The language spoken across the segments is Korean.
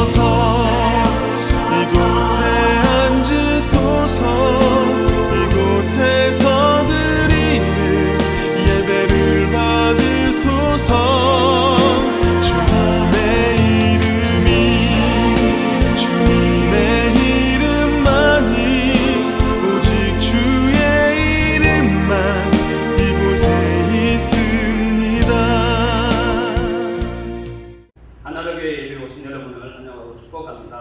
오셔서 이곳에 앉으소서. 이곳에서 드리는 예배를 받으소서. 주님의 이름만이 오직 주의 이름만 이곳에 있습니다. 하나로교회 예배 오신 여러분을 환영하고 축복합니다.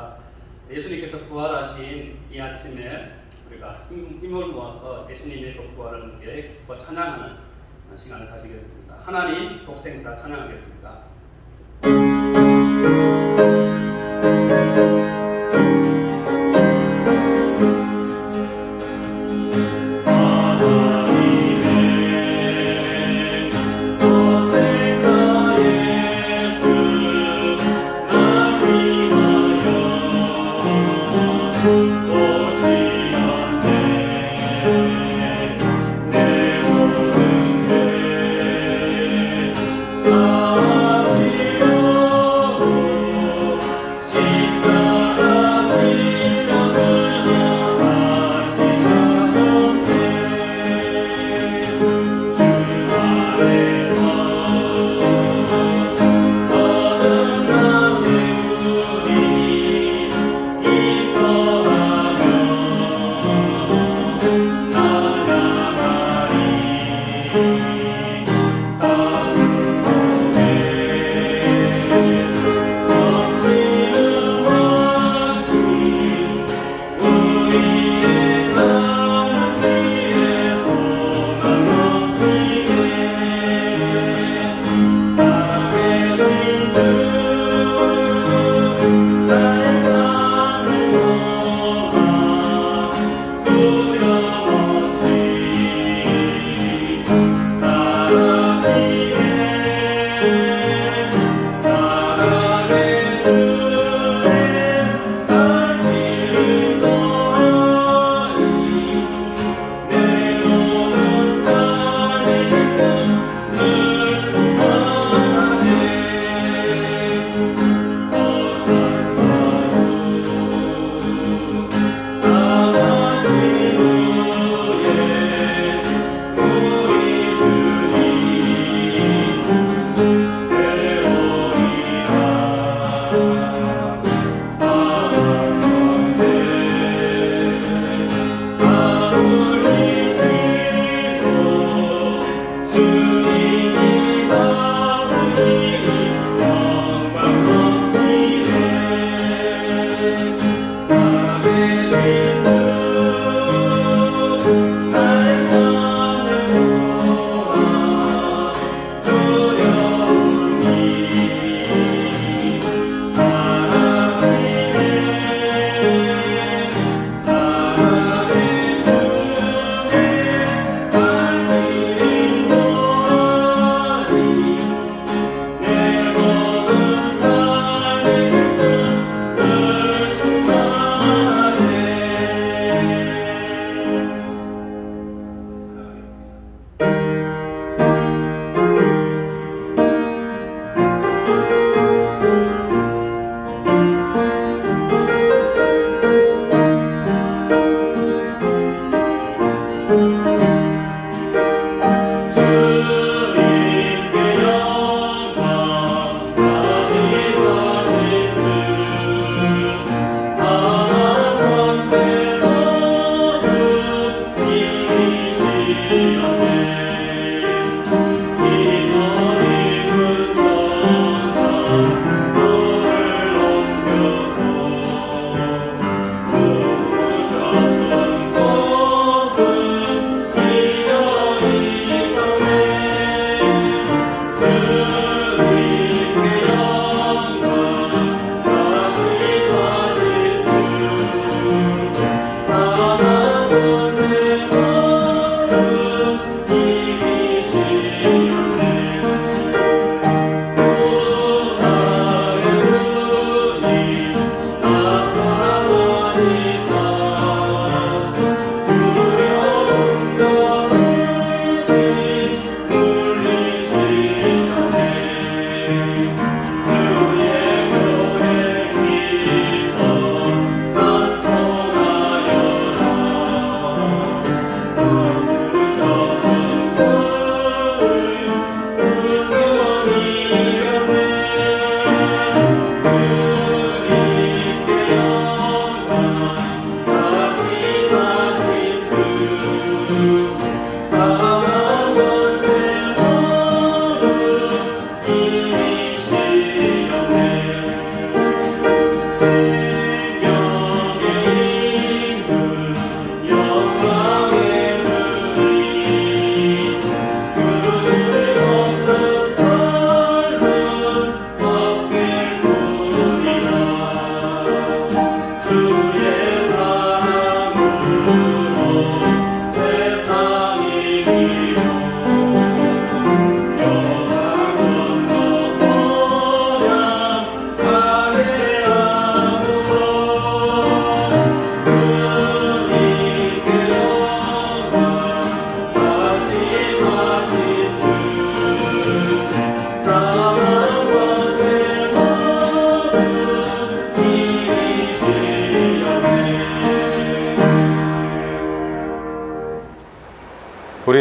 예수님께서 부활하신 이 아침에 우리가 힘을 모아서 예수님의 그 부활을 함께 기뻐 찬양하는 시간을 가지겠습니다. 하나님 독생자 찬양하겠습니다. 아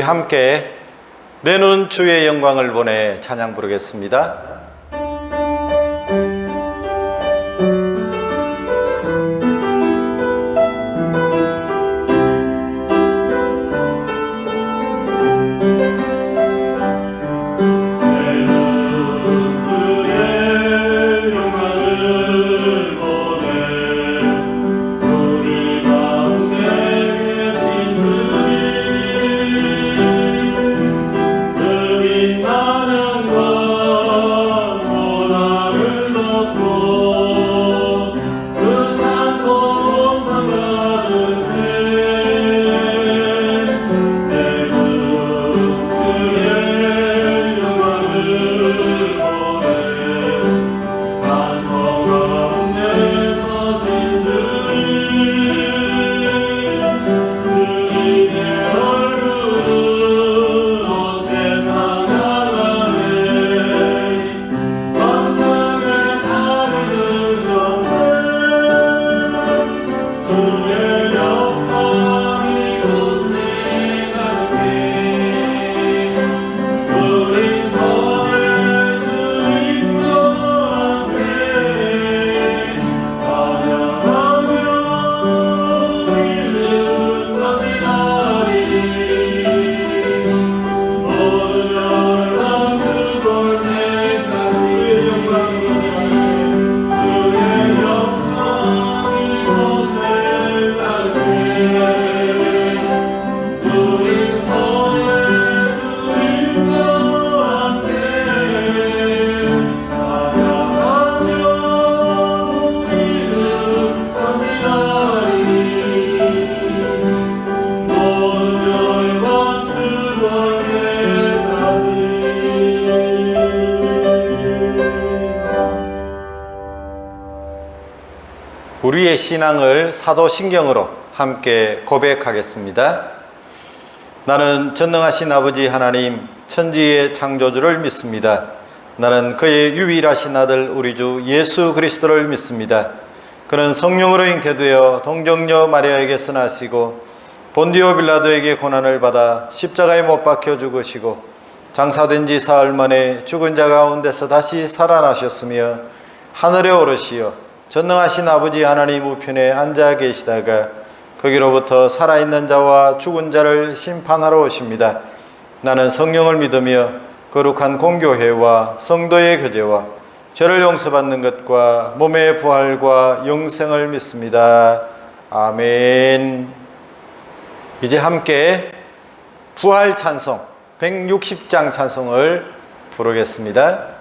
우리 함께 내 눈 주의 영광을 보내 찬양 부르겠습니다. 우리의 신앙을 사도신경으로 함께 고백하겠습니다. 나는 전능하신 아버지 하나님 천지의 창조주를 믿습니다. 나는 그의 유일하신 아들 우리 주 예수 그리스도를 믿습니다. 그는 성령으로 잉태되어 동정녀 마리아에게서 나시고 본디오 빌라도에게 고난을 받아 십자가에 못 박혀 죽으시고 장사된 지 사흘 만에 죽은 자 가운데서 다시 살아나셨으며 하늘에 오르시어 전능하신 아버지 하나님 우편에 앉아 계시다가 거기로부터 살아있는 자와 죽은 자를 심판하러 오십니다. 나는 성령을 믿으며 거룩한 공교회와 성도의 교제와 죄를 용서받는 것과 몸의 부활과 영생을 믿습니다. 아멘. 이제 함께 부활 찬송 160장 찬송을 부르겠습니다.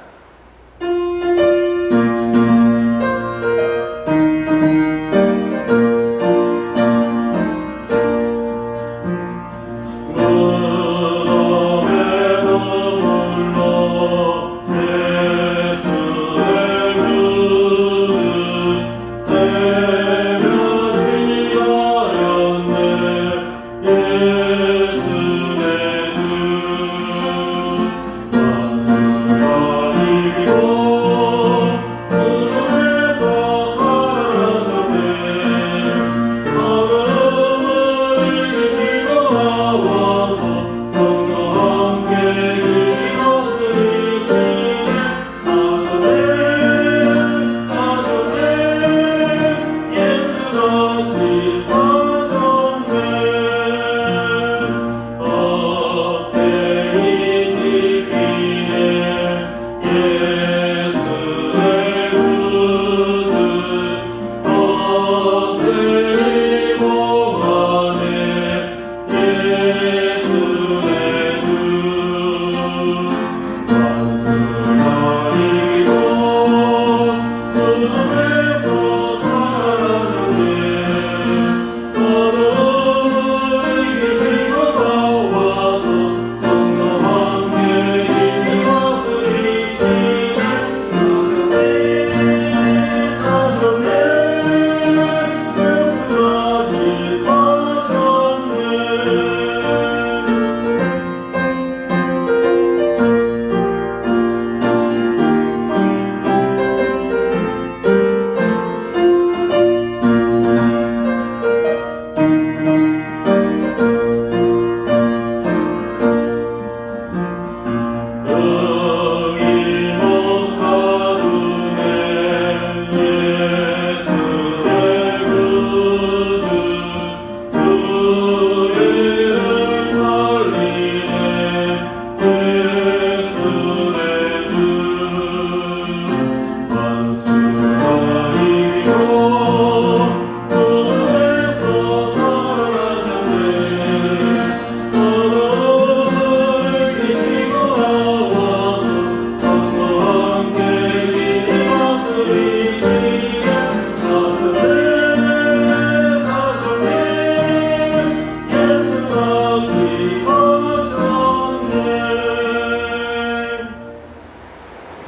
예수 내 주, 만수가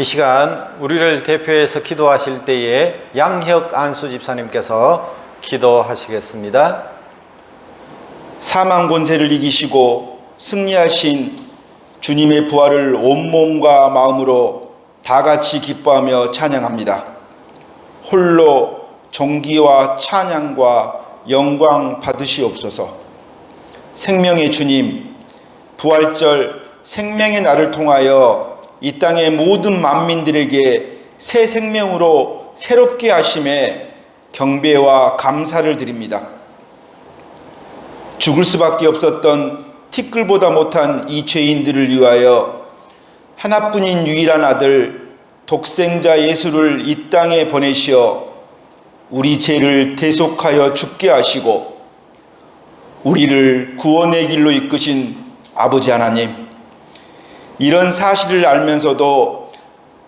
이 시간 우리를 대표해서 기도하실 때에 양혁 안수 집사님께서 기도하시겠습니다. 사망 권세를 이기시고 승리하신 주님의 부활을 온몸과 마음으로 다 같이 기뻐하며 찬양합니다. 홀로 존귀와 찬양과 영광 받으시옵소서. 생명의 주님, 부활절 생명의 날을 통하여 이 땅의 모든 만민들에게 새 생명으로 새롭게 하심에 경배와 감사를 드립니다. 죽을 수밖에 없었던 티끌보다 못한 이 죄인들을 위하여 하나뿐인 유일한 아들 독생자 예수를 이 땅에 보내시어 우리 죄를 대속하여 죽게 하시고 우리를 구원의 길로 이끄신 아버지 하나님, 이런 사실을 알면서도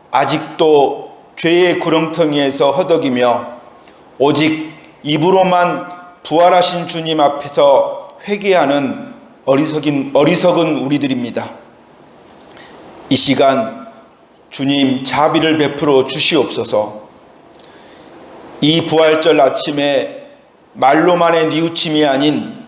아직도 죄의 구렁텅이에서 허덕이며 오직 입으로만 부활하신 주님 앞에서 회개하는 어리석은 우리들입니다. 이 시간 주님 자비를 베풀어 주시옵소서. 이 부활절 아침에 말로만의 뉘우침이 아닌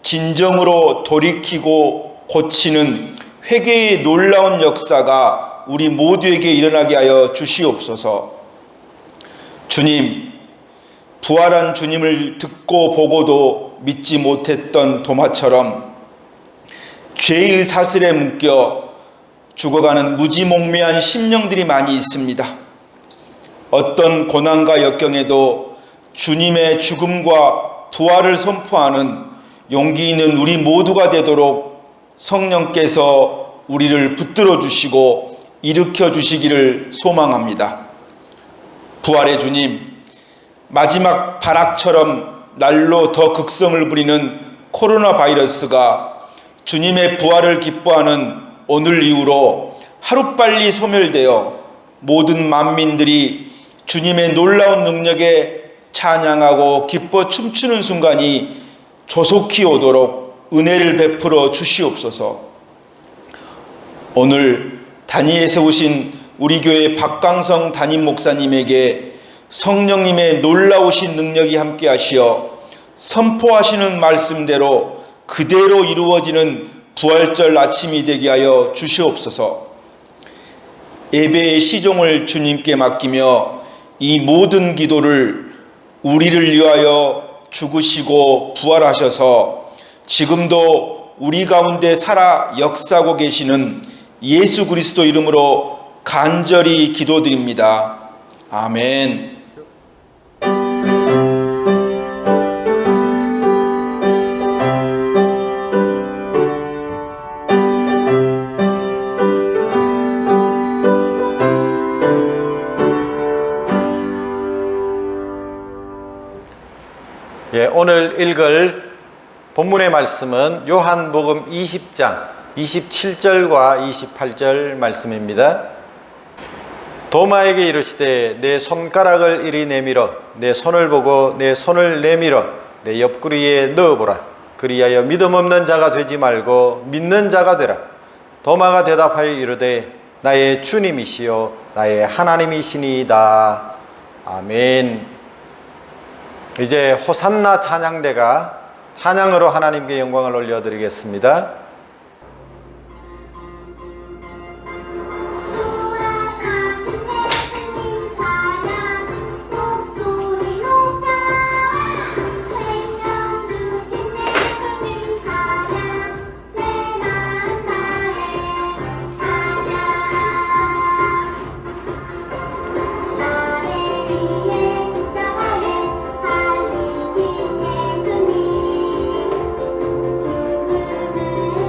진정으로 돌이키고 고치는 회개의 놀라운 역사가 우리 모두에게 일어나게 하여 주시옵소서. 주님, 부활한 주님을 듣고 보고도 믿지 못했던 도마처럼 죄의 사슬에 묶여 죽어가는 무지몽매한 심령들이 많이 있습니다. 어떤 고난과 역경에도 주님의 죽음과 부활을 선포하는 용기 있는 우리 모두가 되도록 성령께서 우리를 붙들어 주시고 일으켜 주시기를 소망합니다. 부활의 주님, 마지막 발악처럼 날로 더 극성을 부리는 코로나 바이러스가 주님의 부활을 기뻐하는 오늘 이후로 하루빨리 소멸되어 모든 만민들이 주님의 놀라운 능력에 찬양하고 기뻐 춤추는 순간이 조속히 오도록 은혜를 베풀어 주시옵소서. 오늘 단위에 세우신 우리 교회 박강성 담임 목사님에게 성령님의 놀라우신 능력이 함께 하시어 선포하시는 말씀대로 그대로 이루어지는 부활절 아침이 되게 하여 주시옵소서. 예배의 시종을 주님께 맡기며 이 모든 기도를 우리를 위하여 죽으시고 부활하셔서 지금도 우리 가운데 살아 역사하고 계시는 예수 그리스도 이름으로 간절히 기도드립니다. 아멘. 오늘 읽을 본문의 말씀은 요한복음 20장 27절과 28절 말씀입니다. 도마에게 이르시되 내 손가락을 이리 내밀어 내 손을 보고 내 손을 내밀어 내 옆구리에 넣어보라. 그리하여 믿음 없는 자가 되지 말고 믿는 자가 되라. 도마가 대답하여 이르되 나의 주님이시요 나의 하나님이시니이다. 아멘. 이제 호산나 찬양대가 찬양으로 하나님께 영광을 올려드리겠습니다. 예수님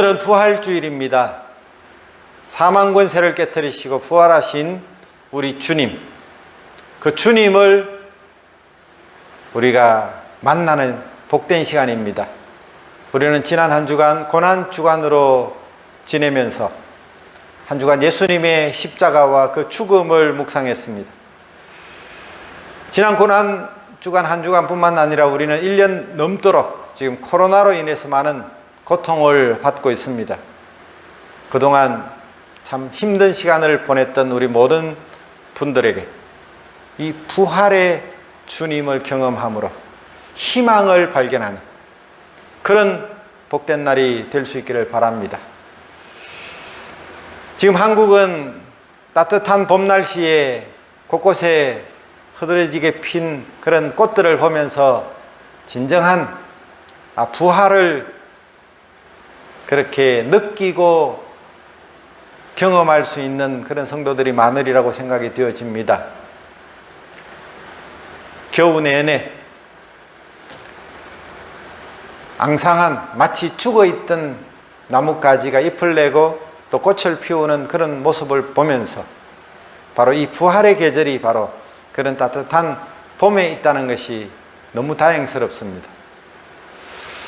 오늘은 부활주일입니다. 사망 권세를 깨뜨리시고 부활하신 우리 주님, 그 주님을 우리가 만나는 복된 시간입니다. 우리는 지난 한 주간 고난 주간으로 지내면서 한 주간 예수님의 십자가와 그 죽음을 묵상했습니다. 지난 고난 주간 한 주간뿐만 아니라 우리는 1년 넘도록 지금 코로나로 인해서 많은 고통을 받고 있습니다. 그동안 참 힘든 시간을 보냈던 우리 모든 분들에게 이 부활의 주님을 경험함으로 희망을 발견하는 그런 복된 날이 될 수 있기를 바랍니다. 지금 한국은 따뜻한 봄 날씨에 곳곳에 흐드러지게 핀 그런 꽃들을 보면서 진정한 부활을 그렇게 느끼고 경험할 수 있는 그런 성도들이 많으리라고 생각이 되어집니다. 겨우 내내 앙상한 마치 죽어있던 나뭇가지가 잎을 내고 또 꽃을 피우는 그런 모습을 보면서 바로 이 부활의 계절이 바로 그런 따뜻한 봄에 있다는 것이 너무 다행스럽습니다.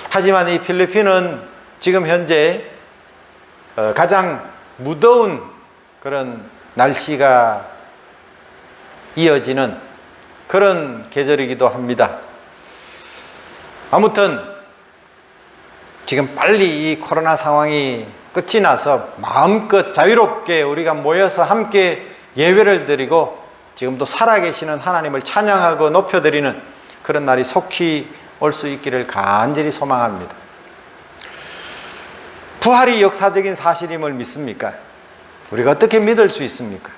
하지만 이 필리핀은 지금 현재 가장 무더운 그런 날씨가 이어지는 그런 계절이기도 합니다. 아무튼 지금 빨리 이 코로나 상황이 끝이 나서 마음껏 자유롭게 우리가 모여서 함께 예배를 드리고 지금도 살아계시는 하나님을 찬양하고 높여드리는 그런 날이 속히 올 수 있기를 간절히 소망합니다. 부활이 역사적인 사실임을 믿습니까? 우리가 어떻게 믿을 수 있습니까?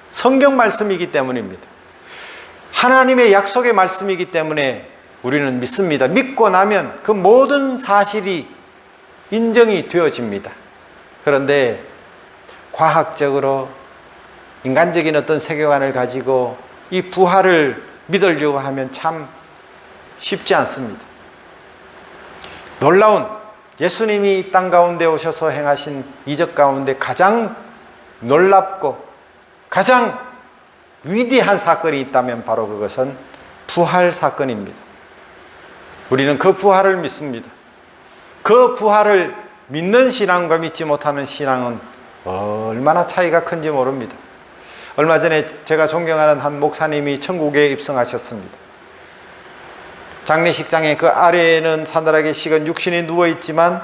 성경 말씀이기 때문입니다. 하나님의 약속의 말씀이기 때문에 우리는 믿습니다. 믿고 나면 그 모든 사실이 인정이 되어집니다. 그런데 과학적으로 인간적인 어떤 세계관을 가지고 이 부활을 믿으려고 하면 참 쉽지 않습니다. 놀라운 예수님이 이 땅 가운데 오셔서 행하신 이적 가운데 가장 놀랍고 가장 위대한 사건이 있다면 바로 그것은 부활 사건입니다. 우리는 그 부활을 믿습니다. 그 부활을 믿는 신앙과 믿지 못하는 신앙은 얼마나 차이가 큰지 모릅니다. 얼마 전에 제가 존경하는 한 목사님이 천국에 입성하셨습니다. 장례식장의 그 아래에는 사늘하게 식은 육신이 누워있지만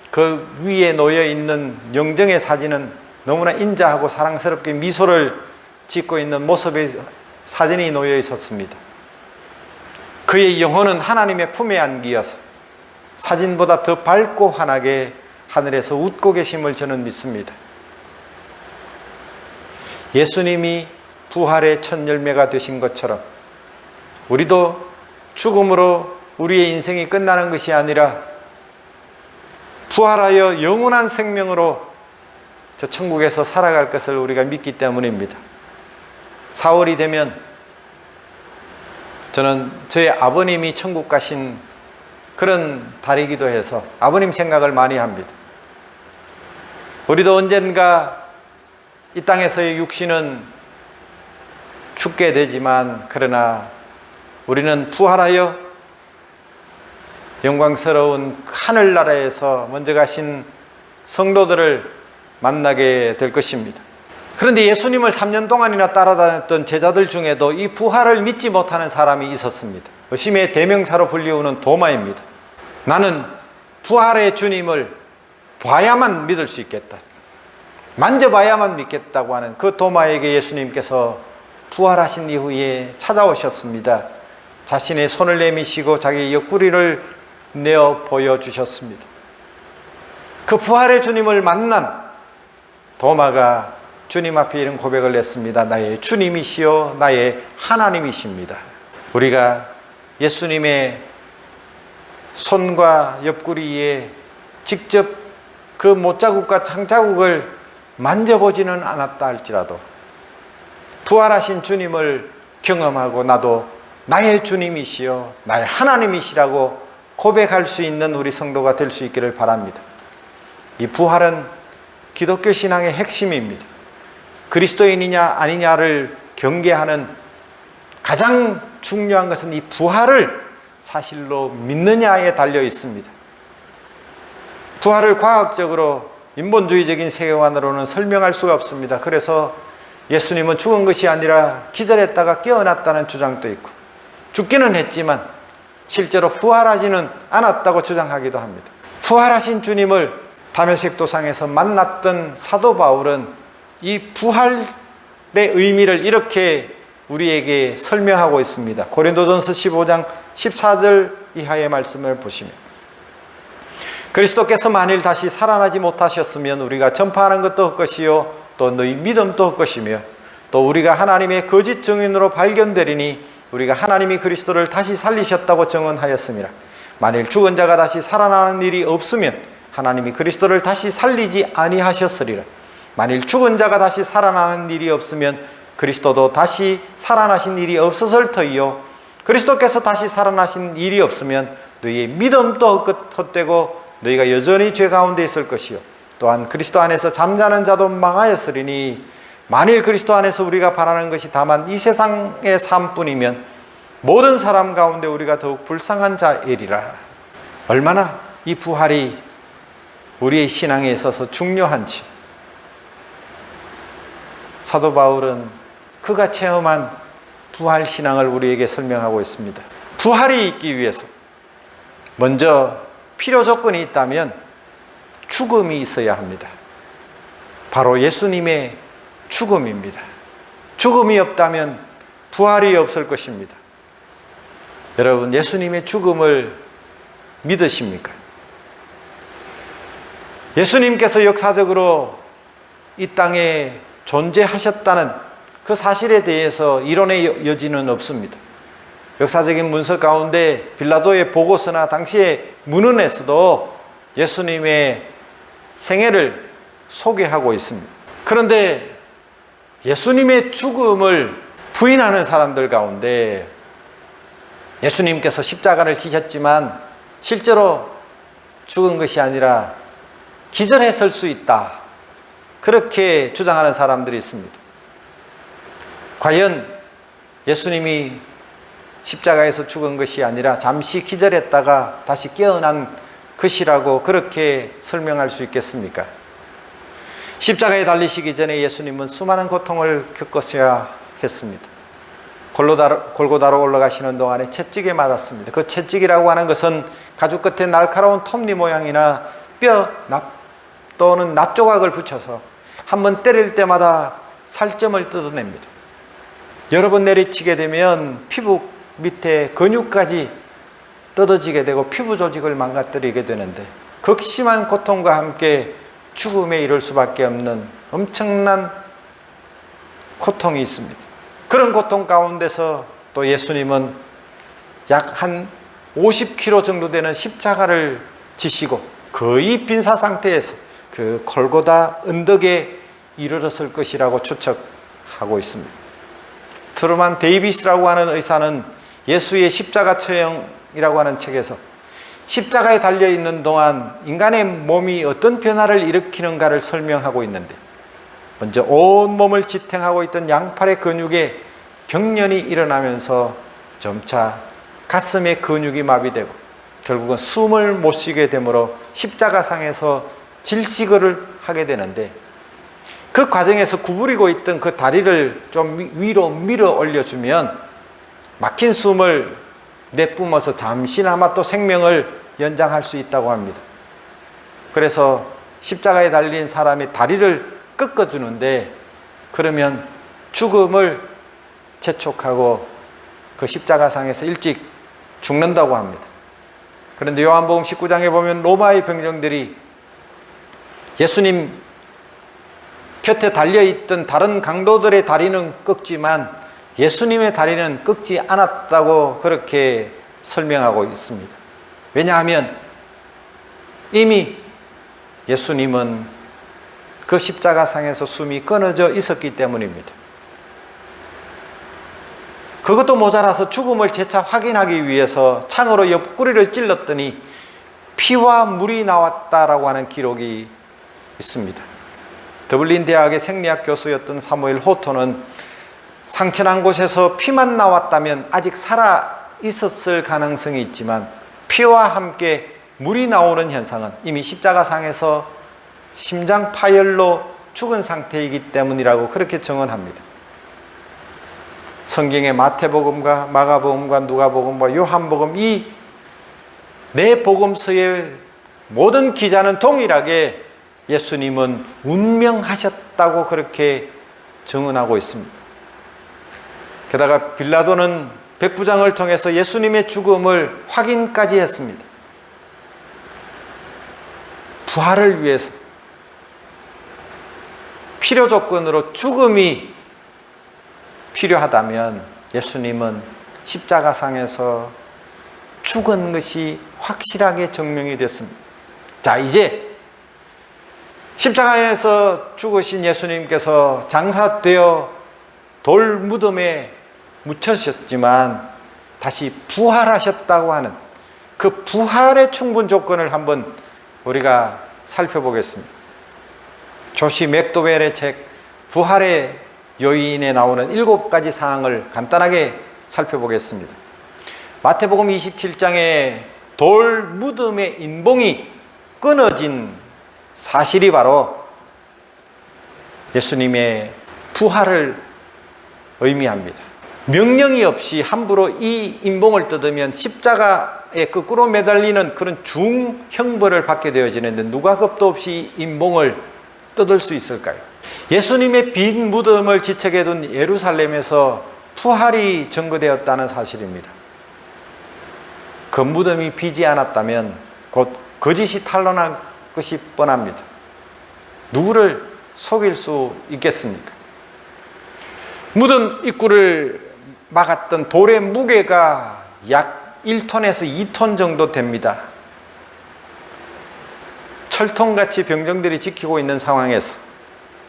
그 위에 놓여있는 영정의 사진은 너무나 인자하고 사랑스럽게 미소를 짓고 있는 모습의 사진이 놓여 있었습니다. 그의 영혼은 하나님의 품에 안기어서 사진보다 더 밝고 환하게 하늘에서 웃고 계심을 저는 믿습니다. 예수님이 부활의 첫 열매가 되신 것처럼 우리도 죽음으로 우리의 인생이 끝나는 것이 아니라 부활하여 영원한 생명으로 저 천국에서 살아갈 것을 우리가 믿기 때문입니다. 4월이 되면 저는 저희 아버님이 천국 가신 그런 달이기도 해서 아버님 생각을 많이 합니다. 우리도 언젠가 이 땅에서의 육신은 죽게 되지만 그러나 우리는 부활하여 영광스러운 하늘나라에서 먼저 가신 성도들을 만나게 될 것입니다. 그런데 예수님을 3년 동안이나 따라다녔던 제자들 중에도 이 부활을 믿지 못하는 사람이 있었습니다. 의심의 대명사로 불리우는 도마입니다. 나는 부활의 주님을 봐야만 믿을 수 있겠다, 만져봐야만 믿겠다고 하는 그 도마에게 예수님께서 부활하신 이후에 찾아오셨습니다. 자신의 손을 내미시고 자기 옆구리를 내어 보여주셨습니다. 그 부활의 주님을 만난 도마가 주님 앞에 이런 고백을 했습니다. 나의 주님이시요 나의 하나님이십니다. 우리가 예수님의 손과 옆구리에 직접 그 못자국과 창자국을 만져보지는 않았다 할지라도 부활하신 주님을 경험하고 나도 나의 주님이시요 나의 하나님이시라고 고백할 수 있는 우리 성도가 될 수 있기를 바랍니다. 이 부활은 기독교 신앙의 핵심입니다. 그리스도인이냐 아니냐를 경계하는 가장 중요한 것은 이 부활을 사실로 믿느냐에 달려 있습니다. 부활을 과학적으로 인본주의적인 세계관으로는 설명할 수가 없습니다. 그래서 예수님은 죽은 것이 아니라 기절했다가 깨어났다는 주장도 있고, 죽기는 했지만 실제로 부활하지는 않았다고 주장하기도 합니다. 부활하신 주님을 다메섹 도상에서 만났던 사도 바울은 이 부활의 의미를 이렇게 우리에게 설명하고 있습니다. 고린도전서 15장 14절 이하의 말씀을 보시면, 그리스도께서 만일 다시 살아나지 못하셨으면 우리가 전파하는 것도 헛것이요 또 너희 믿음도 헛것이며 또 우리가 하나님의 거짓 증인으로 발견되리니 우리가 하나님이 그리스도를 다시 살리셨다고 증언하였습니다. 만일 죽은 자가 다시 살아나는 일이 없으면 하나님이 그리스도를 다시 살리지 아니하셨으리라. 만일 죽은 자가 다시 살아나는 일이 없으면 그리스도도 다시 살아나신 일이 없었을 터이요 그리스도께서 다시 살아나신 일이 없으면 너희의 믿음도 헛되고 너희가 여전히 죄 가운데 있을 것이요 또한 그리스도 안에서 잠자는 자도 망하였으리니 만일 그리스도 안에서 우리가 바라는 것이 다만 이 세상의 삶뿐이면 모든 사람 가운데 우리가 더욱 불쌍한 자이리라. 얼마나 이 부활이 우리의 신앙에 있어서 중요한지 사도 바울은 그가 체험한 부활 신앙을 우리에게 설명하고 있습니다. 부활이 있기 위해서 먼저 필요 조건이 있다면 죽음이 있어야 합니다. 바로 예수님의 죽음입니다. 죽음이 없다면 부활이 없을 것입니다. 여러분, 예수님의 죽음을 믿으십니까? 예수님께서 역사적으로 이 땅에 존재하셨다는 그 사실에 대해서 이론의 여지는 없습니다. 역사적인 문서 가운데 빌라도의 보고서나 당시의 문헌에서도 예수님의 생애를 소개하고 있습니다. 그런데 예수님의 죽음을 부인하는 사람들 가운데 예수님께서 십자가를 지셨지만 실제로 죽은 것이 아니라 기절했을 수 있다, 그렇게 주장하는 사람들이 있습니다. 과연 예수님이 십자가에서 죽은 것이 아니라 잠시 기절했다가 다시 깨어난 것이라고 그렇게 설명할 수 있겠습니까? 십자가에 달리시기 전에 예수님은 수많은 고통을 겪으셔야 했습니다. 골고다로 올라가시는 동안에 채찍에 맞았습니다. 그 채찍이라고 하는 것은 가죽 끝에 날카로운 톱니 모양이나 뼈 또는 납조각을 붙여서 한번 때릴 때마다 살점을 뜯어냅니다. 여러 번 내리치게 되면 피부 밑에 근육까지 뜯어지게 되고 피부 조직을 망가뜨리게 되는데 극심한 고통과 함께 죽음에 이를 수밖에 없는 엄청난 고통이 있습니다. 그런 고통 가운데서 또 예수님은 약 한 50kg 정도 되는 십자가를 지시고 거의 빈사 상태에서 그 골고다 언덕에 이르렀을 것이라고 추측하고 있습니다. 트루만 데이비스라고 하는 의사는 예수의 십자가 처형이라고 하는 책에서 십자가에 달려있는 동안 인간의 몸이 어떤 변화를 일으키는가를 설명하고 있는데, 먼저 온 몸을 지탱하고 있던 양팔의 근육에 경련이 일어나면서 점차 가슴의 근육이 마비되고 결국은 숨을 못 쉬게 되므로 십자가상에서 질식을 하게 되는데, 그 과정에서 구부리고 있던 그 다리를 좀 위로 밀어 올려주면 막힌 숨을 내뿜어서 잠시나마 또 생명을 연장할 수 있다고 합니다. 그래서 십자가에 달린 사람의 다리를 꺾어주는데, 그러면 죽음을 재촉하고 그 십자가상에서 일찍 죽는다고 합니다. 그런데 요한복음 19장에 보면 로마의 병정들이 예수님 곁에 달려있던 다른 강도들의 다리는 꺾지만 예수님의 다리는 꺾지 않았다고 그렇게 설명하고 있습니다. 왜냐하면 이미 예수님은 그 십자가상에서 숨이 끊어져 있었기 때문입니다. 그것도 모자라서 죽음을 재차 확인하기 위해서 창으로 옆구리를 찔렀더니 피와 물이 나왔다라고 하는 기록이 있습니다. 더블린 대학의 생리학 교수였던 사무엘 호토는 상처난 곳에서 피만 나왔다면 아직 살아 있었을 가능성이 있지만 피와 함께 물이 나오는 현상은 이미 십자가상에서 심장 파열로 죽은 상태이기 때문이라고 그렇게 증언합니다. 성경의 마태복음과 마가복음과 누가복음과 요한복음 이 네 복음서의 모든 기자는 동일하게 예수님은 운명하셨다고 그렇게 증언하고 있습니다. 게다가 빌라도는 백부장을 통해서 예수님의 죽음을 확인까지 했습니다. 부활을 위해서 필요 조건으로 죽음이 필요하다면 예수님은 십자가상에서 죽은 것이 확실하게 증명이 됐습니다. 자, 이제 십자가에서 죽으신 예수님께서 장사되어 돌 무덤에 묻혀졌지만 다시 부활하셨다고 하는 그 부활의 충분 조건을 한번 우리가 살펴보겠습니다. 조시 맥도웰의 책 부활의 요인에 나오는 7가지 사항을 간단하게 살펴보겠습니다. 마태복음 27장에 돌 무덤의 인봉이 끊어진 사실이 바로 예수님의 부활을 의미합니다. 명령이 없이 함부로 이 인봉을 뜯으면 십자가에 거꾸로 매달리는 그런 중형벌을 받게 되어지는데 누가 겁도 없이 인봉을 뜯을 수 있을까요? 예수님의 빈 무덤을 지척해 둔 예루살렘에서 부활이 증거되었다는 사실입니다. 그 무덤이 비지 않았다면 곧 거짓이 탄로난 것이 뻔합니다. 누구를 속일 수 있겠습니까? 무덤 입구를 막았던 돌의 무게가 약 1톤에서 2톤 정도 됩니다. 철통같이 병정들이 지키고 있는 상황에서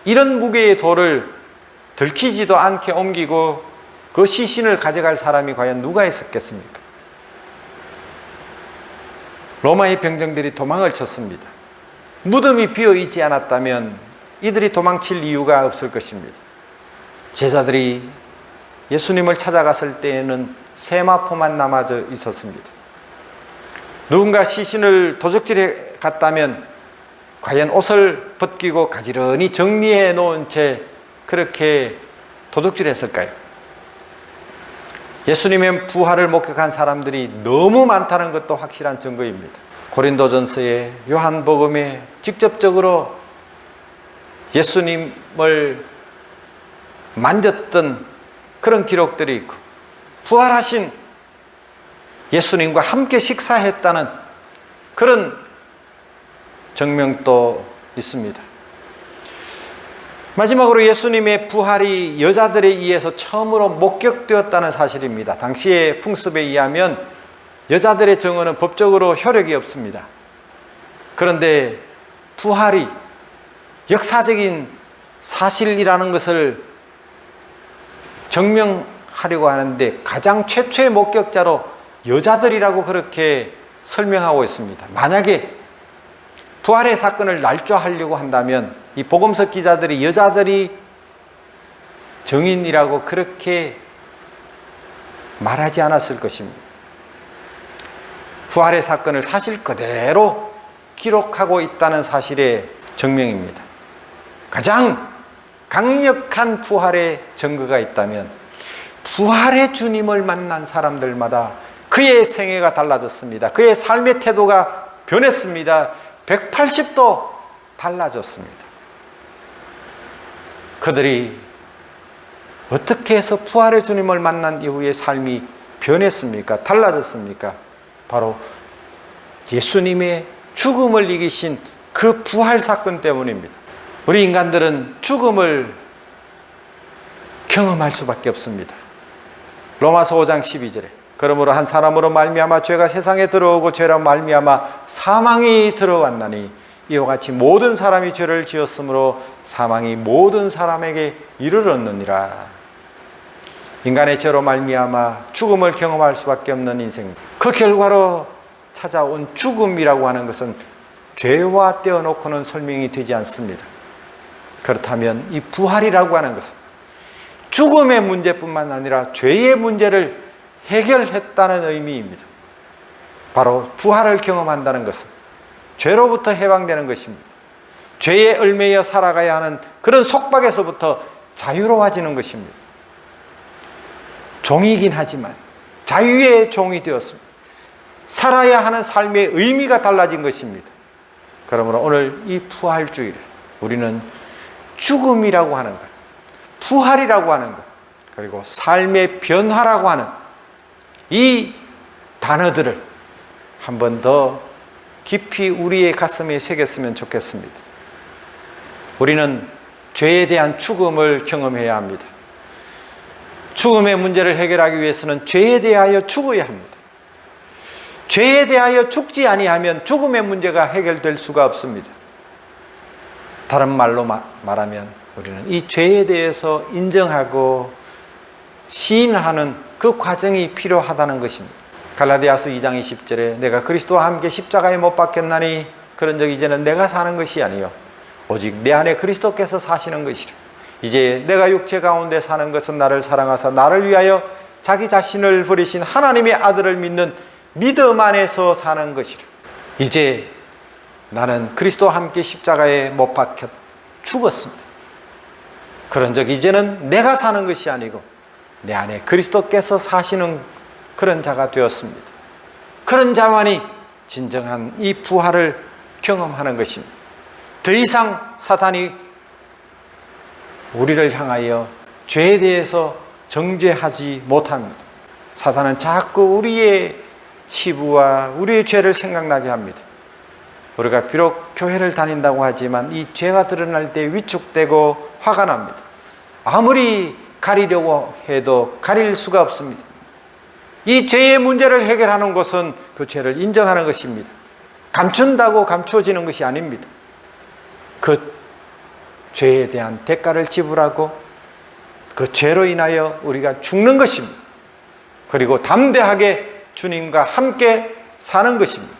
이런 무게의 돌을 들키지도 않게 옮기고 그 시신을 가져갈 사람이 과연 누가 있었겠습니까? 로마의 병정들이 도망을 쳤습니다. 무덤이 비어 있지 않았다면 이들이 도망칠 이유가 없을 것입니다. 제자들이 예수님을 찾아갔을 때에는 세마포만 남아져 있었습니다. 누군가 시신을 도적질해 갔다면 과연 옷을 벗기고 가지런히 정리해 놓은 채 그렇게 도둑질했을까요? 예수님의 부활을 목격한 사람들이 너무 많다는 것도 확실한 증거입니다. 고린도전서에 요한복음에 직접적으로 예수님을 만졌던 그런 기록들이 있고 부활하신 예수님과 함께 식사했다는 그런 증명도 있습니다. 마지막으로 예수님의 부활이 여자들에 의해서 처음으로 목격되었다는 사실입니다. 당시의 풍습에 의하면 여자들의 증언은 법적으로 효력이 없습니다. 그런데 부활이 역사적인 사실이라는 것을 증명하려고 하는데 가장 최초의 목격자로 여자들이라고 그렇게 설명하고 있습니다. 만약에 부활의 사건을 날조하려고 한다면 이 복음서 기자들이 여자들이 증인이라고 그렇게 말하지 않았을 것입니다. 부활의 사건을 사실 그대로 기록하고 있다는 사실의 증명입니다. 가장 강력한 부활의 증거가 있다면 부활의 주님을 만난 사람들마다 그의 생애가 달라졌습니다. 그의 삶의 태도가 변했습니다. 180도 달라졌습니다. 그들이 어떻게 해서 부활의 주님을 만난 이후의 삶이 변했습니까? 달라졌습니까? 바로 예수님의 죽음을 이기신 그 부활 사건 때문입니다. 우리 인간들은 죽음을 경험할 수밖에 없습니다. 로마서 5장 12절에 그러므로 한 사람으로 말미암아 죄가 세상에 들어오고 죄로 말미암아 사망이 들어왔나니 이와 같이 모든 사람이 죄를 지었으므로 사망이 모든 사람에게 이르렀느니라. 인간의 죄로 말미암아 죽음을 경험할 수밖에 없는 인생, 그 결과로 찾아온 죽음이라고 하는 것은 죄와 떼어놓고는 설명이 되지 않습니다. 그렇다면 이 부활이라고 하는 것은 죽음의 문제뿐만 아니라 죄의 문제를 해결했다는 의미입니다. 바로 부활을 경험한다는 것은 죄로부터 해방되는 것입니다. 죄에 얽매여 살아가야 하는 그런 속박에서부터 자유로워지는 것입니다. 종이긴 하지만 자유의 종이 되었습니다. 살아야 하는 삶의 의미가 달라진 것입니다. 그러므로 오늘 이 부활주일에 우리는 죽음이라고 하는 것, 부활이라고 하는 것, 그리고 삶의 변화라고 하는 이 단어들을 한 번 더 깊이 우리의 가슴에 새겼으면 좋겠습니다. 우리는 죄에 대한 죽음을 경험해야 합니다. 죽음의 문제를 해결하기 위해서는 죄에 대하여 죽어야 합니다. 죄에 대하여 죽지 아니하면 죽음의 문제가 해결될 수가 없습니다. 다른 말로 말하면 우리는 이 죄에 대해서 인정하고 시인하는 그 과정이 필요하다는 것입니다. 갈라디아서 2장 20절에 내가 그리스도와 함께 십자가에 못 박혔나니 그런즉 이제는 내가 사는 것이 아니요 오직 내 안에 그리스도께서 사시는 것이라. 이제 내가 육체 가운데 사는 것은 나를 사랑하사 나를 위하여 자기 자신을 버리신 하나님의 아들을 믿는 믿음 안에서 사는 것이라. 이제 나는 그리스도와 함께 십자가에 못 박혀 죽었습니다. 그런즉 이제는 내가 사는 것이 아니고 내 안에 그리스도께서 사시는 그런 자가 되었습니다. 그런 자만이 진정한 이 부활을 경험하는 것입니다. 더 이상 사탄이 우리를 향하여 죄에 대해서 정죄하지 못합니다. 사탄은 자꾸 우리의 치부와 우리의 죄를 생각나게 합니다. 우리가 비록 교회를 다닌다고 하지만 이 죄가 드러날 때 위축되고 화가 납니다. 아무리 가리려고 해도 가릴 수가 없습니다. 이 죄의 문제를 해결하는 것은 그 죄를 인정하는 것입니다. 감춘다고 감추어지는 것이 아닙니다. 그 죄에 대한 대가를 지불하고 그 죄로 인하여 우리가 죽는 것입니다. 그리고 담대하게 주님과 함께 사는 것입니다.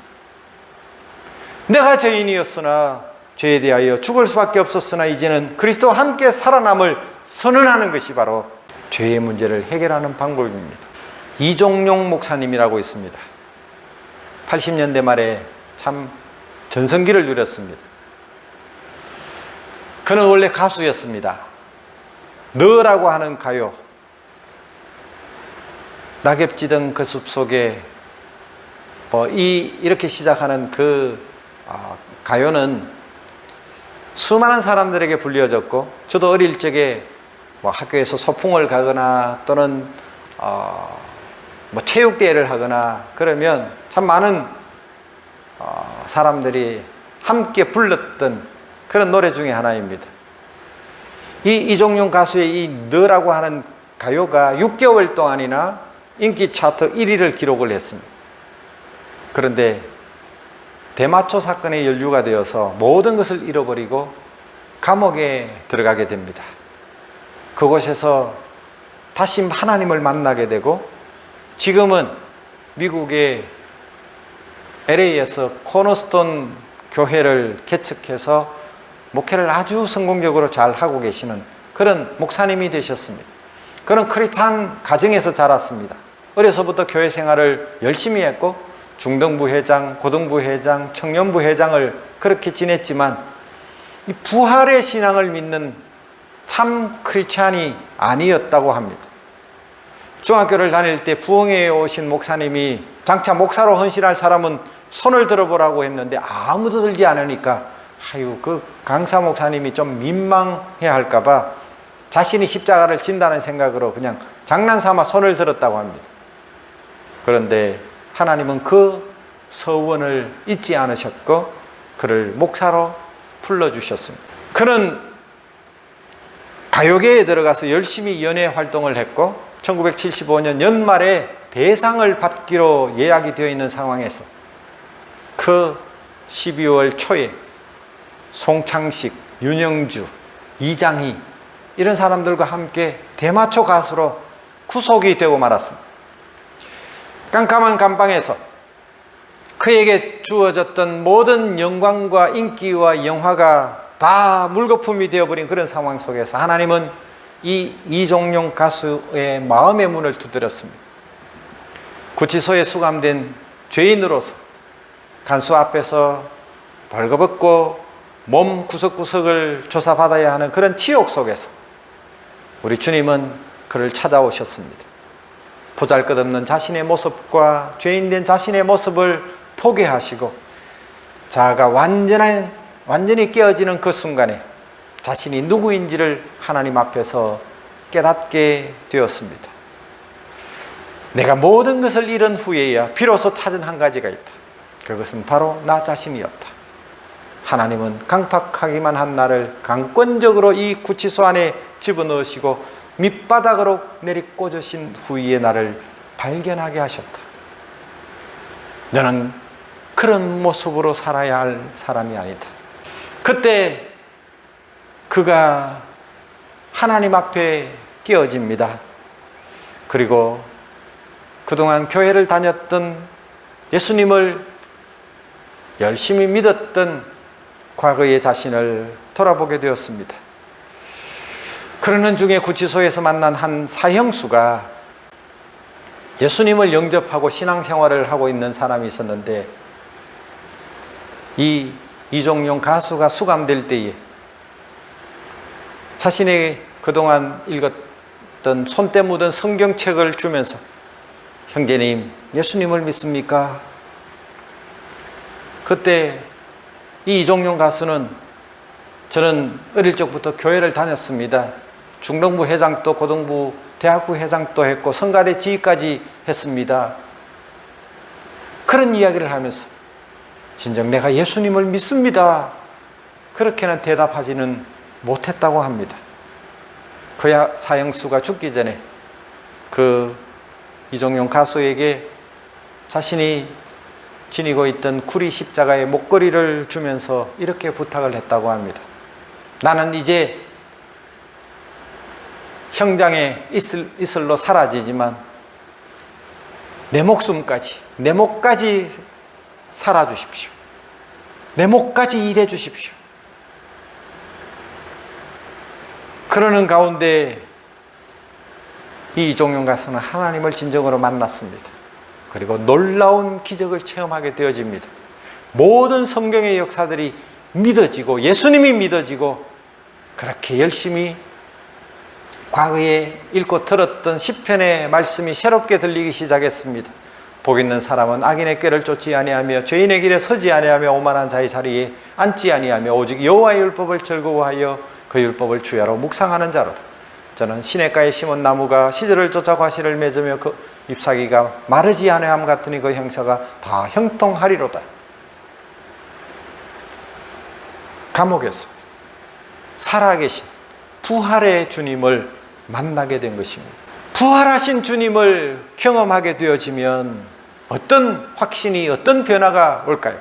내가 죄인이었으나 죄에 대하여 죽을 수밖에 없었으나 이제는 그리스도와 함께 살아남을 선언하는 것이 바로 죄의 문제를 해결하는 방법입니다. 이종용 목사님이라고 있습니다. 80년대 말에 참 전성기를 누렸습니다. 그는 원래 가수였습니다. 너라고 하는 가요, 낙엽지던 그 숲속에 이렇게 시작하는 그 가요는 수많은 사람들에게 불려졌고, 저도 어릴 적에 학교에서 소풍을 가거나 또는 체육대회를 하거나 그러면 참 많은 사람들이 함께 불렀던 그런 노래 중에 하나입니다. 이종용 가수의 이 너라고 하는 가요가 6개월 동안이나 인기 차트 1위를 기록을 했습니다. 그런데 대마초 사건에 연루가 되어서 모든 것을 잃어버리고 감옥에 들어가게 됩니다. 그곳에서 다시 하나님을 만나게 되고, 지금은 미국의 LA에서 코너스톤 교회를 개척해서 목회를 아주 성공적으로 잘 하고 계시는 그런 목사님이 되셨습니다. 그는 크리스찬 가정에서 자랐습니다. 어려서부터 교회 생활을 열심히 했고 중등부 회장, 고등부 회장, 청년부 회장을 그렇게 지냈지만 이 부활의 신앙을 믿는 참 크리스찬이 아니었다고 합니다. 중학교를 다닐 때 부흥회에 오신 목사님이 장차 목사로 헌신할 사람은 손을 들어보라고 했는데 아무도 들지 않으니까 그 강사 목사님이 좀 민망해 할까봐 자신이 십자가를 진다는 생각으로 그냥 장난삼아 손을 들었다고 합니다. 그런데 하나님은 그 서원을 잊지 않으셨고 그를 목사로 불러주셨습니다. 그는 가요계에 들어가서 열심히 연예 활동을 했고 1975년 연말에 대상을 받기로 예약이 되어 있는 상황에서 그 12월 초에 송창식, 윤영주, 이장희 이런 사람들과 함께 대마초 가수로 구속이 되고 말았습니다. 깜깜한 감방에서 그에게 주어졌던 모든 영광과 인기와 영화가 다 물거품이 되어버린 그런 상황 속에서 하나님은 이 이종용 가수의 마음의 문을 두드렸습니다. 구치소에 수감된 죄인으로서 간수 앞에서 벌거벗고 몸 구석구석을 조사받아야 하는 그런 치욕 속에서 우리 주님은 그를 찾아오셨습니다. 보잘것없는 자신의 모습과 죄인된 자신의 모습을 포기하시고 자아가 완전히 깨어지는 그 순간에 자신이 누구인지를 하나님 앞에서 깨닫게 되었습니다. 내가 모든 것을 잃은 후에야 비로소 찾은 한 가지가 있다. 그것은 바로 나 자신이었다. 하나님은 강팍하기만 한 나를 강권적으로 이 구치소 안에 집어넣으시고 밑바닥으로 내리꽂으신 후에 나를 발견하게 하셨다. 너는 그런 모습으로 살아야 할 사람이 아니다. 그때 그가 하나님 앞에 깨어집니다. 그리고 그동안 교회를 다녔던 예수님을 열심히 믿었던 과거의 자신을 돌아보게 되었습니다. 그러는 중에 구치소에서 만난 한 사형수가 예수님을 영접하고 신앙생활을 하고 있는 사람이 있었는데 이 이종용 가수가 수감될 때에 자신의 그동안 읽었던 손때 묻은 성경책을 주면서 형제님, 예수님을 믿습니까? 그때 이 이종용 가수는 저는 어릴 적부터 교회를 다녔습니다. 중등부 회장도 고등부 대학부 회장도 했고 성가대 지휘까지 했습니다. 그런 이야기를 하면서 진정 내가 예수님을 믿습니다. 그렇게는 대답하지는 못했다고 합니다. 그야 사형수가 죽기 전에 그 이종용 가수에게 자신이 지니고 있던 구리 십자가의 목걸이를 주면서 이렇게 부탁을 했다고 합니다. 나는 이제 형장에 이슬로 사라지지만 내 목숨까지, 내 목까지 살아주십시오. 내 목까지 일해 주십시오. 그러는 가운데 이 이종용 가수는 하나님을 진정으로 만났습니다. 그리고 놀라운 기적을 체험하게 되어집니다. 모든 성경의 역사들이 믿어지고 예수님이 믿어지고 그렇게 열심히 과거에 읽고 들었던 시편의 말씀이 새롭게 들리기 시작했습니다. 복 있는 사람은 악인의 꾀를 쫓지 아니하며 죄인의 길에 서지 아니하며 오만한 자의 자리에 앉지 아니하며 오직 여호와의 율법을 즐거워하여 그 율법을 주야로 묵상하는 자로다. 저는 시냇가에 심은 나무가 시절을 쫓아 과실을 맺으며 그 잎사귀가 마르지 아니함 같으니 그 형사가 다 형통하리로다. 감옥에서 살아계신 부활의 주님을 만나게 된 것입니다. 부활하신 주님을 경험하게 되어지면 어떤 확신이, 어떤 변화가 올까요?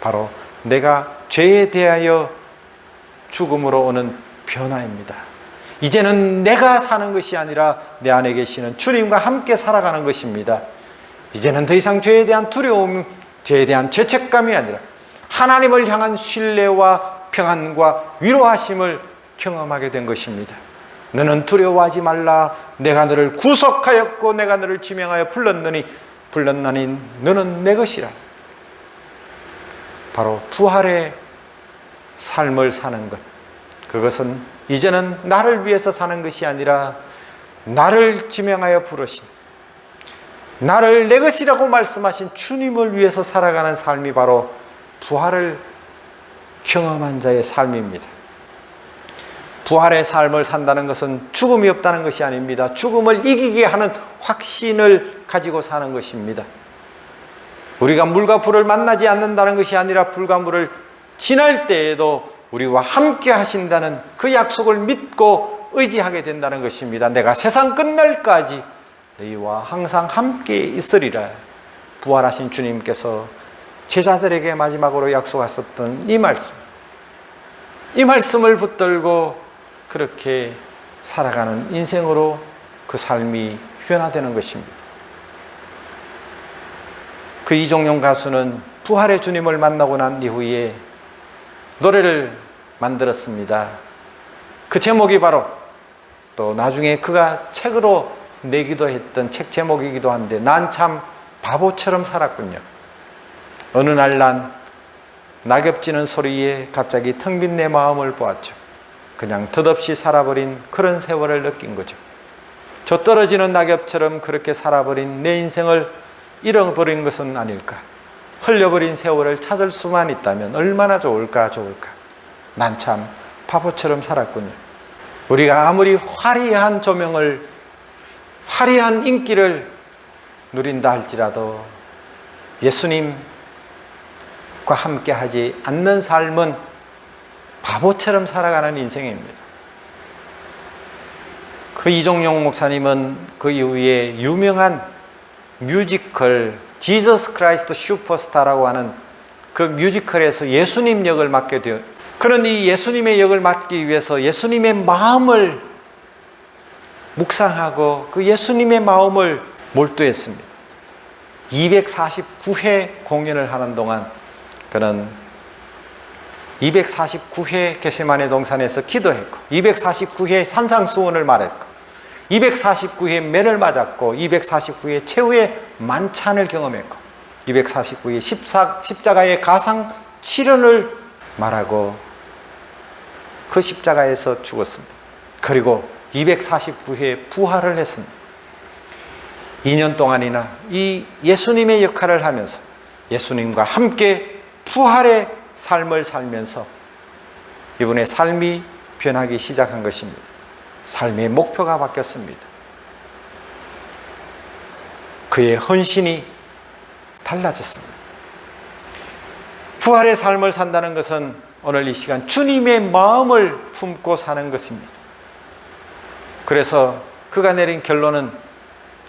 바로 내가 죄에 대하여 죽음으로 오는 변화입니다. 이제는 내가 사는 것이 아니라 내 안에 계시는 주님과 함께 살아가는 것입니다. 이제는 더 이상 죄에 대한 두려움, 죄에 대한 죄책감이 아니라 하나님을 향한 신뢰와 평안과 위로하심을 경험하게 된 것입니다. 너는 두려워하지 말라. 내가 너를 구속하였고 내가 너를 지명하여 불렀나니 너는 내 것이라. 바로 부활의 삶을 사는 것, 그것은 이제는 나를 위해서 사는 것이 아니라 나를 지명하여 부르신, 나를 내 것이라고 말씀하신 주님을 위해서 살아가는 삶이 바로 부활을 경험한 자의 삶입니다. 부활의 삶을 산다는 것은 죽음이 없다는 것이 아닙니다. 죽음을 이기게 하는 확신을 가지고 사는 것입니다. 우리가 물과 불을 만나지 않는다는 것이 아니라 불과 물을 지날 때에도 우리와 함께 하신다는 그 약속을 믿고 의지하게 된다는 것입니다. 내가 세상 끝날까지 너희와 항상 함께 있으리라. 부활하신 주님께서 제자들에게 마지막으로 약속하셨던 이 말씀을 붙들고 그렇게 살아가는 인생으로 그 삶이 변화되는 것입니다. 그 이종용 가수는 부활의 주님을 만나고 난 이후에 노래를 만들었습니다. 그 제목이 바로 또 나중에 그가 책으로 내기도 했던 책 제목이기도 한데 난 참 바보처럼 살았군요. 어느 날 난 낙엽지는 소리에 갑자기 텅 빈 내 마음을 보았죠. 그냥 덧없이 살아버린 그런 세월을 느낀 거죠. 저 떨어지는 낙엽처럼 그렇게 살아버린 내 인생을 잃어버린 것은 아닐까. 흘려버린 세월을 찾을 수만 있다면 얼마나 좋을까. 난 참 바보처럼 살았군요. 우리가 아무리 화려한 조명을, 화려한 인기를 누린다 할지라도 예수님과 함께 하지 않는 삶은 바보처럼 살아가는 인생입니다. 그 이종용 목사님은 그 이후에 유명한 뮤지컬 지저스 크라이스트 슈퍼스타라고 하는 그 뮤지컬에서 예수님 역을 맡게 되어, 그런 이 예수님의 역을 맡기 위해서 예수님의 마음을 묵상하고 그 예수님의 마음을 몰두했습니다. 249회 공연을 하는 동안 그는 249회 겟세마네 동산에서 기도했고, 249회 산상수훈을 말했고, 249회 매를 맞았고, 249회 최후의 만찬을 경험했고, 249회 십자가의 가상 7연을 말하고 그 십자가에서 죽었습니다. 그리고 249회 부활을 했습니다. 2년 동안이나 이 예수님의 역할을 하면서 예수님과 함께 부활의 삶을 살면서 이분의 삶이 변하기 시작한 것입니다. 삶의 목표가 바뀌었습니다. 그의 헌신이 달라졌습니다. 부활의 삶을 산다는 것은 오늘 이 시간 주님의 마음을 품고 사는 것입니다. 그래서 그가 내린 결론은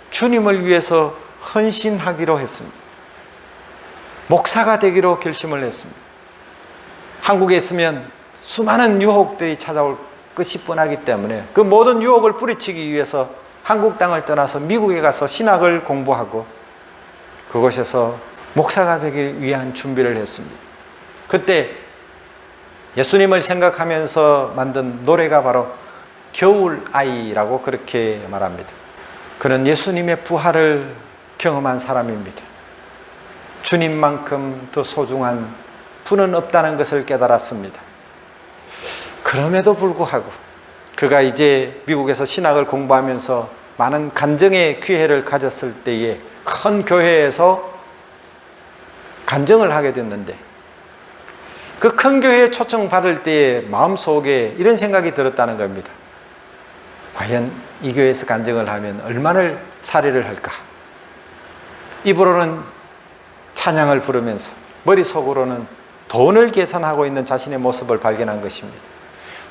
주님을 위해서 헌신하기로 했습니다. 목사가 되기로 결심을 했습니다. 한국에 있으면 수많은 유혹들이 찾아올 것이 뻔하기 때문에 그 모든 유혹을 뿌리치기 위해서 한국 땅을 떠나서 미국에 가서 신학을 공부하고 그곳에서 목사가 되기 위한 준비를 했습니다. 그때 예수님을 생각하면서 만든 노래가 바로 겨울아이라고 그렇게 말합니다. 그는 예수님의 부활을 경험한 사람입니다. 주님만큼 더 소중한 분은 없다는 것을 깨달았습니다. 그럼에도 불구하고 그가 이제 미국에서 신학을 공부하면서 많은 간증의 기회를 가졌을 때에 큰 교회에서 간증을 하게 됐는데 그 큰 교회에 초청받을 때에 마음속에 이런 생각이 들었다는 겁니다. 과연 이 교회에서 간증을 하면 얼마나 살해를 할까? 입으로는 찬양을 부르면서 머릿속으로는 돈을 계산하고 있는 자신의 모습을 발견한 것입니다.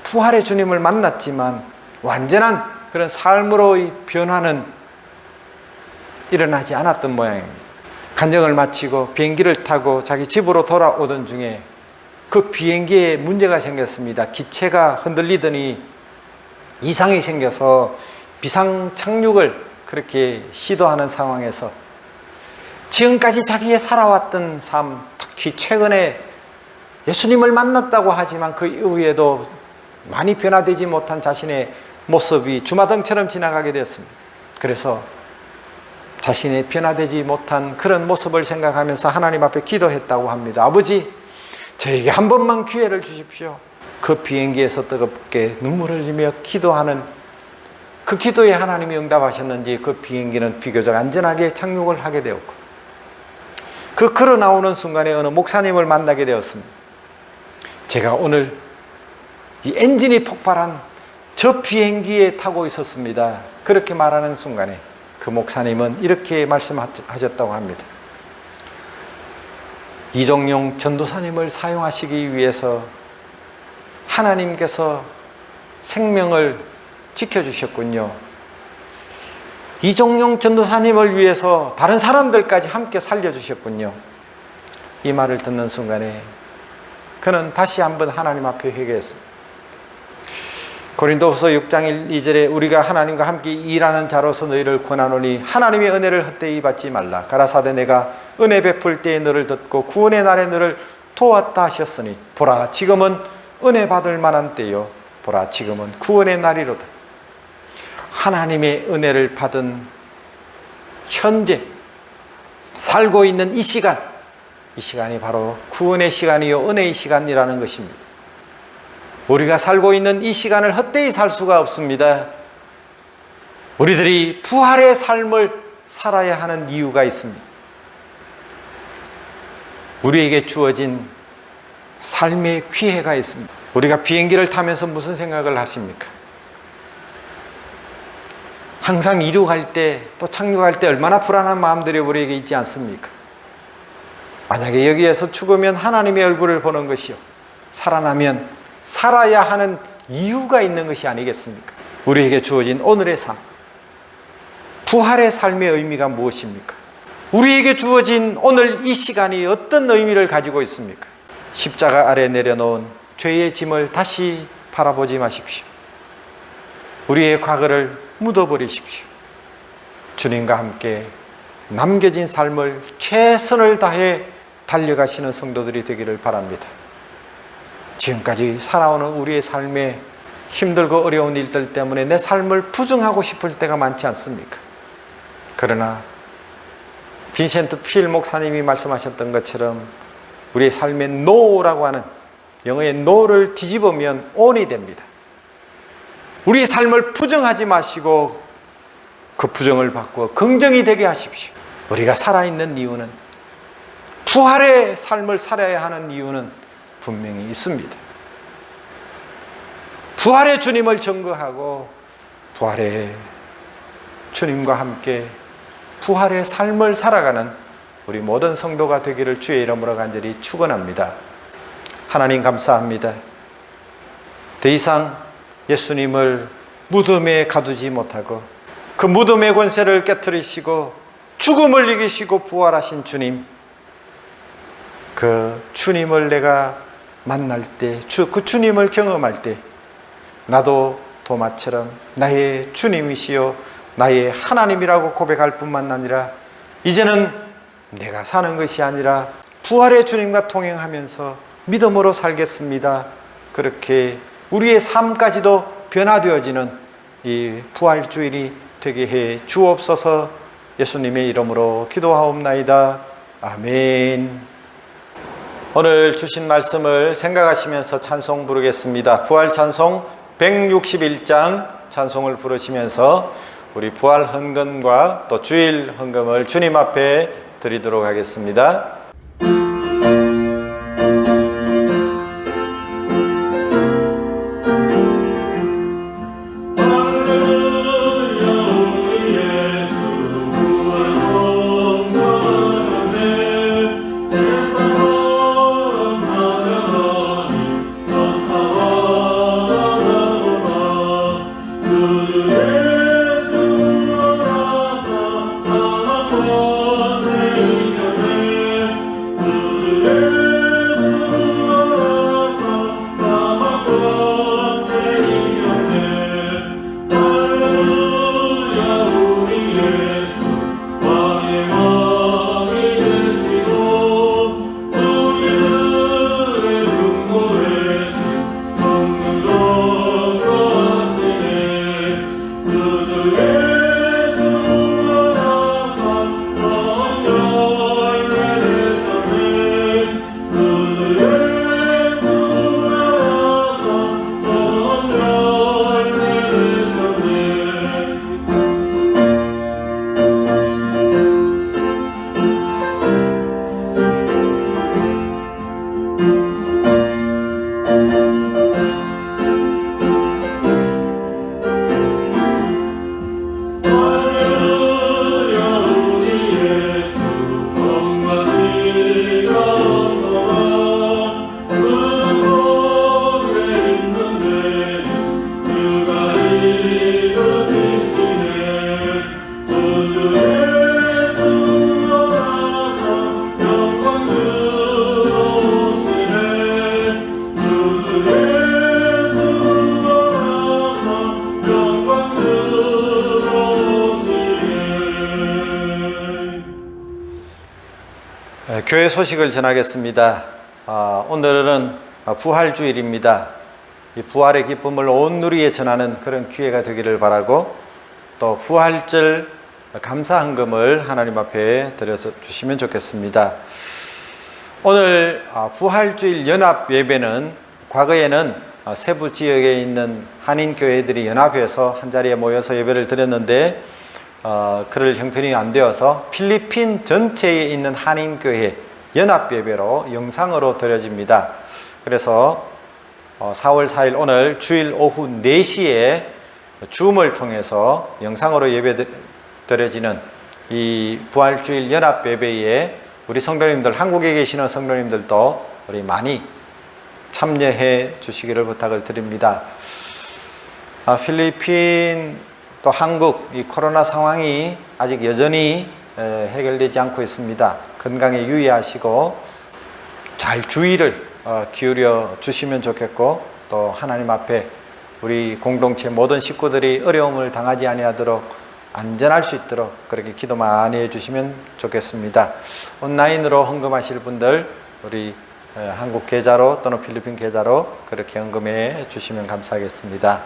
부활의 주님을 만났지만 완전한 그런 삶으로의 변화는 일어나지 않았던 모양입니다. 간증을 마치고 비행기를 타고 자기 집으로 돌아오던 중에 그 비행기에 문제가 생겼습니다. 기체가 흔들리더니 이상이 생겨서 비상 착륙을 그렇게 시도하는 상황에서 지금까지 자기의 살아왔던 삶, 특히 최근에 예수님을 만났다고 하지만 그 이후에도 많이 변화되지 못한 자신의 모습이 주마등처럼 지나가게 되었습니다. 그래서 자신의 변화되지 못한 그런 모습을 생각하면서 하나님 앞에 기도했다고 합니다. 아버지, 저에게 한 번만 기회를 주십시오. 그 비행기에서 뜨겁게 눈물을 흘리며 기도하는 그 기도에 하나님이 응답하셨는지 그 비행기는 비교적 안전하게 착륙을 하게 되었고 그 걸어 나오는 순간에 어느 목사님을 만나게 되었습니다. 제가 오늘 이 엔진이 폭발한 저 비행기에 타고 있었습니다. 그렇게 말하는 순간에 그 목사님은 이렇게 말씀하셨다고 합니다. 이종용 전도사님을 사용하시기 위해서 하나님께서 생명을 지켜주셨군요. 이종용 전도사님을 위해서 다른 사람들까지 함께 살려주셨군요. 이 말을 듣는 순간에 그는 다시 한번 하나님 앞에 회개했습니다. 고린도후서 6장 2절에 우리가 하나님과 함께 일하는 자로서 너희를 권하노니 하나님의 은혜를 헛되이 받지 말라. 가라사대 내가 은혜 베풀 때에 너를 듣고 구원의 날에 너를 도왔다 하셨으니 보라 지금은 은혜 받을 만한 때요 보라 지금은 구원의 날이로다. 하나님의 은혜를 받은 현재 살고 있는 이 시간이 바로 구원의 시간이요 은혜의 시간이라는 것입니다. 우리가 살고 있는 이 시간을 헛되이 살 수가 없습니다. 우리들이 부활의 삶을 살아야 하는 이유가 있습니다. 우리에게 주어진 삶의 기회가 있습니다. 우리가 비행기를 타면서 무슨 생각을 하십니까? 항상 이륙할 때 또 착륙할 때 얼마나 불안한 마음들이 우리에게 있지 않습니까? 만약에 여기에서 죽으면 하나님의 얼굴을 보는 것이요, 살아나면 살아야 하는 이유가 있는 것이 아니겠습니까? 우리에게 주어진 오늘의 삶, 부활의 삶의 의미가 무엇입니까? 우리에게 주어진 오늘 이 시간이 어떤 의미를 가지고 있습니까? 십자가 아래 내려놓은 죄의 짐을 다시 바라보지 마십시오. 우리의 과거를 묻어버리십시오. 주님과 함께 남겨진 삶을 최선을 다해 달려가시는 성도들이 되기를 바랍니다. 지금까지 살아오는 우리의 삶에 힘들고 어려운 일들 때문에 내 삶을 부정하고 싶을 때가 많지 않습니까? 그러나 빈센트 필 목사님이 말씀하셨던 것처럼 우리의 삶의 no라고 하는 영어의 no를 뒤집으면 on이 됩니다. 우리의 삶을 부정하지 마시고 그 부정을 바꾸어 긍정이 되게 하십시오. 우리가 살아있는 이유는, 부활의 삶을 살아야 하는 이유는 분명히 있습니다. 부활의 주님을 증거하고 부활의 주님과 함께 부활의 삶을 살아가는 우리 모든 성도가 되기를 주의 이름으로 간절히 축원합니다. 하나님 감사합니다. 더 이상 예수님을 무덤에 가두지 못하고 그 무덤의 권세를 깨뜨리시고 죽음을 이기시고 부활하신 주님, 그 주님을 내가 만날 때, 그 주님을 경험할 때 나도 도마처럼 나의 주님이시요 나의 하나님이라고 고백할 뿐만 아니라 이제는 내가 사는 것이 아니라 부활의 주님과 동행하면서 믿음으로 살겠습니다. 그렇게 우리의 삶까지도 변화되어지는 이 부활주일이 되게 해 주옵소서. 예수님의 이름으로 기도하옵나이다. 아멘. 오늘 주신 말씀을 생각하시면서 찬송 부르겠습니다. 부활 찬송 161장 찬송을 부르시면서 우리 부활 헌금과 또 주일 헌금을 주님 앞에 드리도록 하겠습니다. 교회 소식을 전하겠습니다. 오늘은 부활주일입니다. 이 부활의 기쁨을 온 누리에 전하는 그런 기회가 되기를 바라고 또 부활절 감사헌금을 하나님 앞에 드려서 주시면 좋겠습니다. 오늘 부활주일 연합 예배는 과거에는 세부 지역에 있는 한인 교회들이 연합해서 한자리에 모여서 예배를 드렸는데 그럴 형편이 안 되어서 필리핀 전체에 있는 한인 교회 연합 예배로 영상으로 드려집니다. 그래서 4월 4일 오늘 주일 오후 4시에 줌을 통해서 영상으로 예배 드려지는 이 부활주일 연합 예배에 우리 성도님들, 한국에 계시는 성도님들도 우리 많이 참여해 주시기를 부탁을 드립니다. 필리핀 또 한국 이 코로나 상황이 아직 여전히 해결되지 않고 있습니다. 건강에 유의하시고 잘 주의를 기울여 주시면 좋겠고, 또 하나님 앞에 우리 공동체 모든 식구들이 어려움을 당하지 아니하도록 안전할 수 있도록 그렇게 기도 많이 해주시면 좋겠습니다. 온라인으로 헌금하실 분들 우리 한국 계좌로 또는 필리핀 계좌로 그렇게 헌금해 주시면 감사하겠습니다.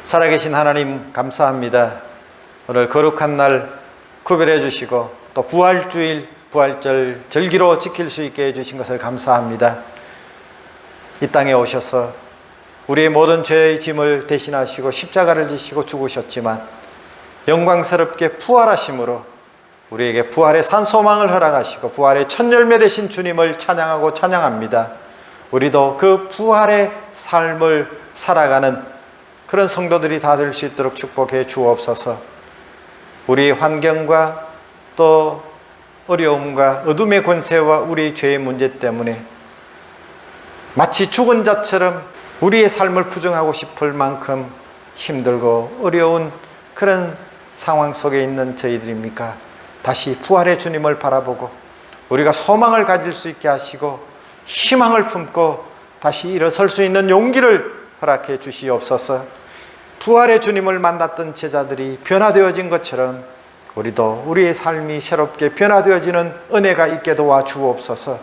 살아계신 하나님 감사합니다. 오늘 거룩한 날 구별해 주시고 또 부활주일 부활절 절기로 지킬 수 있게 해주신 것을 감사합니다. 이 땅에 오셔서 우리의 모든 죄의 짐을 대신하시고 십자가를 지시고 죽으셨지만 영광스럽게 부활하심으로 우리에게 부활의 산 소망을 허락하시고 부활의 첫 열매 되신 주님을 찬양하고 찬양합니다. 우리도 그 부활의 삶을 살아가는 그런 성도들이 다 될 수 있도록 축복해 주옵소서. 우리의 환경과 또 어려움과 어둠의 권세와 우리의 죄의 문제 때문에 마치 죽은 자처럼 우리의 삶을 부정하고 싶을 만큼 힘들고 어려운 그런 상황 속에 있는 저희들입니까? 다시 부활의 주님을 바라보고 우리가 소망을 가질 수 있게 하시고 희망을 품고 다시 일어설 수 있는 용기를 허락해 주시옵소서. 부활의 주님을 만났던 제자들이 변화되어진 것처럼 우리도 우리의 삶이 새롭게 변화되어지는 은혜가 있게 도와 주옵소서.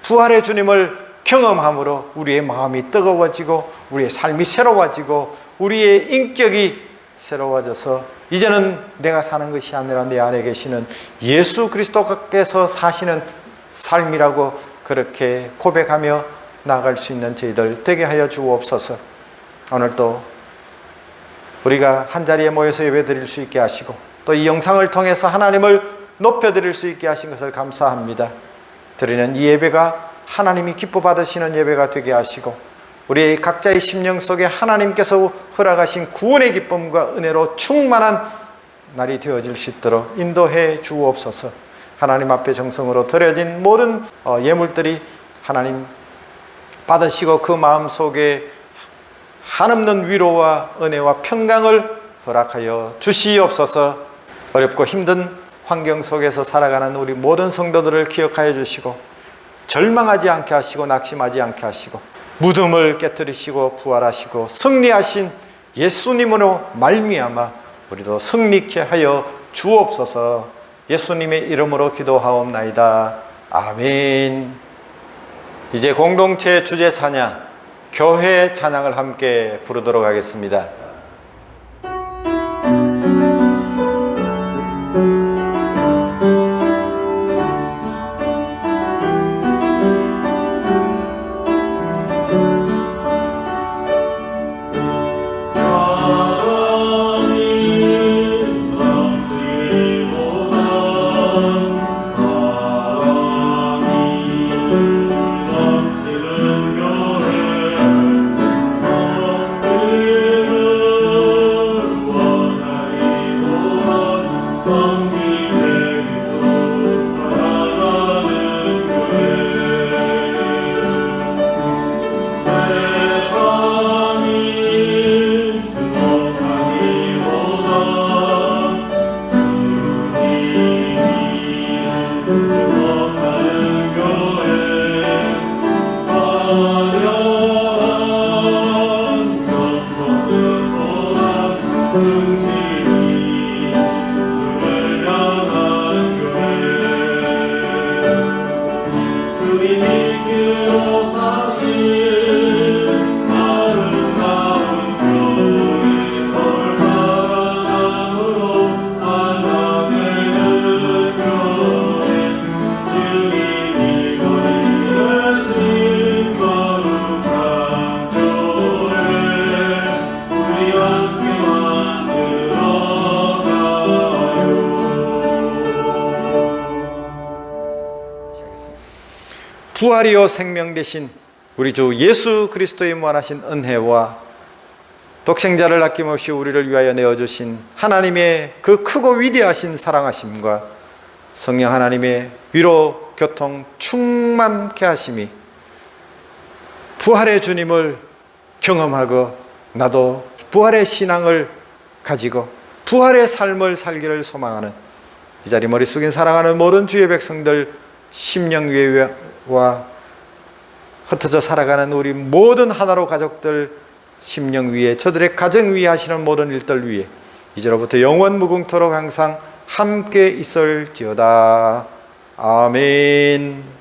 부활의 주님을 경험함으로 우리의 마음이 뜨거워지고 우리의 삶이 새로워지고 우리의 인격이 새로워져서 이제는 내가 사는 것이 아니라 내 안에 계시는 예수 그리스도께서 사시는 삶이라고 그렇게 고백하며 나아갈 수 있는 저희들 되게 하여 주옵소서. 오늘도 우리가 한자리에 모여서 예배드릴 수 있게 하시고 또 이 영상을 통해서 하나님을 높여드릴 수 있게 하신 것을 감사합니다. 드리는 이 예배가 하나님이 기뻐 받으시는 예배가 되게 하시고 우리 각자의 심령 속에 하나님께서 허락하신 구원의 기쁨과 은혜로 충만한 날이 되어질 수 있도록 인도해 주옵소서. 하나님 앞에 정성으로 드려진 모든 예물들이 하나님 받으시고 그 마음 속에 한없는 위로와 은혜와 평강을 허락하여 주시옵소서. 어렵고 힘든 환경 속에서 살아가는 우리 모든 성도들을 기억하여 주시고 절망하지 않게 하시고 낙심하지 않게 하시고 무덤을 깨뜨리시고 부활하시고 승리하신 예수님으로 말미암아 우리도 승리케 하여 주옵소서. 예수님의 이름으로 기도하옵나이다. 아멘. 이제 공동체 주제 찬양, 교회 찬양을 함께 부르도록 하겠습니다. 그 부활이요 생명 되신 우리 주 예수 그리스도의 무한하신 은혜와 독생자를 아낌없이 우리를 위하여 내어주신 하나님의 그 크고 위대하신 사랑하심과 성령 하나님의 위로 교통 충만케 하심이 부활의 주님을 경험하고 나도 부활의 신앙을 가지고 부활의 삶을 살기를 소망하는 이 자리 머리 숙인 사랑하는 모든 주의 백성들 심령위와 흩어져 살아가는 우리 모든 하나로 가족들 심령 위에 저들의 가정 위에 하시는 모든 일들 위에 이제로부터 영원 무궁토록 항상 함께 있을지어다. 아멘.